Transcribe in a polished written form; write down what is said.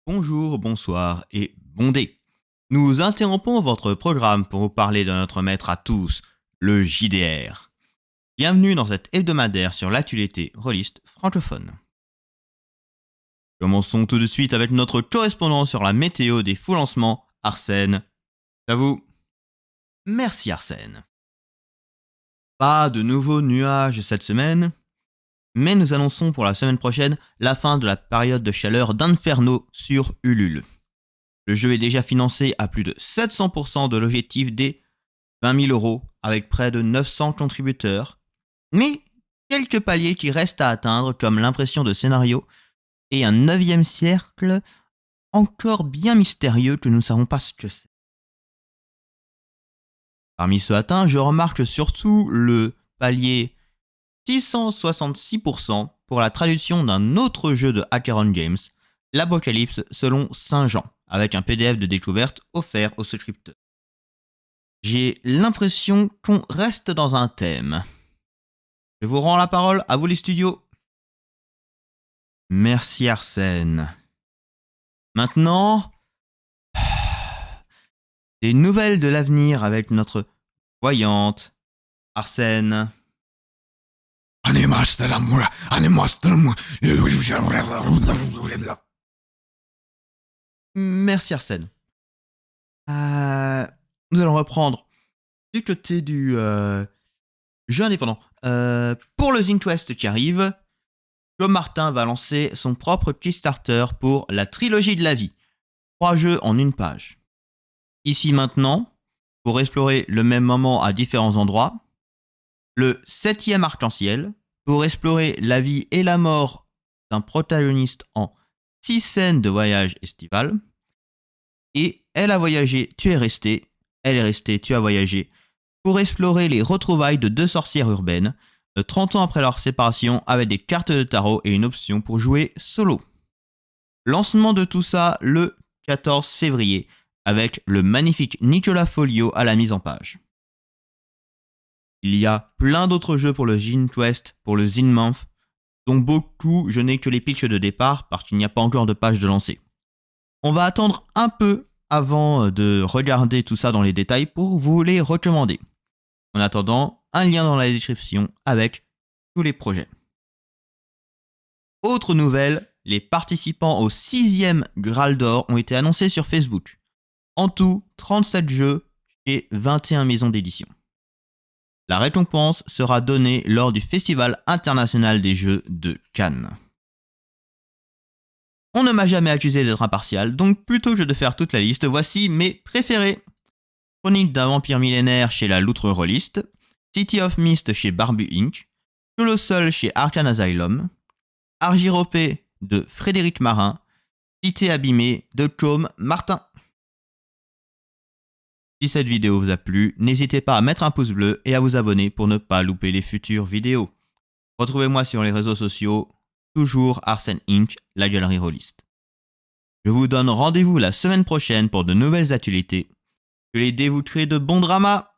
Bonjour, bonsoir et bon dé. Nous interrompons votre programme pour vous parler de notre maître à tous, le JDR. Bienvenue dans cet hebdomadaire sur l'actualité rôliste francophone. Commençons tout de suite avec notre correspondant sur la météo des fous lancements, Arsène. À vous. Merci Arsène. Pas de nouveaux nuages cette semaine, mais nous annonçons pour la semaine prochaine la fin de la période de chaleur d'Inferno sur Ulule. Le jeu est déjà financé à plus de 700% de l'objectif des 20 000 € avec près de 900 contributeurs, mais quelques paliers qui restent à atteindre comme l'impression de scénario et un 9e cercle encore bien mystérieux que nous ne savons pas ce que c'est. Parmi ceux atteints, je remarque surtout le palier 666% pour la traduction d'un autre jeu de Acheron Games, l'Apocalypse selon Saint Jean, avec un PDF de découverte offert aux souscripteurs. J'ai l'impression qu'on reste dans un thème. Je vous rends la parole, à vous les studios. Merci Arsène. Maintenant, des nouvelles de l'avenir avec notre voyante, Arsène. Merci Arsène. Nous allons reprendre du côté du jeu indépendant. Pour le Zing Quest qui arrive, Joe Martin va lancer son propre Kickstarter pour la trilogie de la vie. 3 jeux en une page. Ici maintenant, pour explorer le même moment à différents endroits, le 7e arc-en-ciel, pour explorer la vie et la mort d'un protagoniste en 6 scènes de voyage estival, et Elle a voyagé, tu es resté, Elle est restée, tu as voyagé, pour explorer les retrouvailles de 2 sorcières urbaines, 30 ans après leur séparation, avec des cartes de tarot et une option pour jouer solo. Lancement de tout ça le 14 février, avec le magnifique Nicolas Folio à la mise en page. Il y a plein d'autres jeux pour le Zine Quest, pour le Zine Month, dont beaucoup je n'ai que les pitchs de départ parce qu'il n'y a pas encore de page de lancer. On va attendre un peu avant de regarder tout ça dans les détails pour vous les recommander. En attendant, un lien dans la description avec tous les projets. Autre nouvelle, les participants au 6e Graal d'Or ont été annoncés sur Facebook. En tout, 37 jeux et 21 maisons d'édition. La récompense sera donnée lors du Festival international des jeux de Cannes. On ne m'a jamais accusé d'être impartial, donc plutôt que de faire toute la liste, voici mes préférés. Chronique d'un vampire millénaire chez la Loutre Rolliste, City of Mist chez Barbu Inc., Colossal chez Arcane Asylum, Argyropé de Frédéric Marin, Cité abîmée de Chaume Martin. Si cette vidéo vous a plu, n'hésitez pas à mettre un pouce bleu et à vous abonner pour ne pas louper les futures vidéos. Retrouvez-moi sur les réseaux sociaux, toujours Arsène Inc., la galerie rôliste. Je vous donne rendez-vous la semaine prochaine pour de nouvelles actualités. Que les dés vous créent de bons dramas.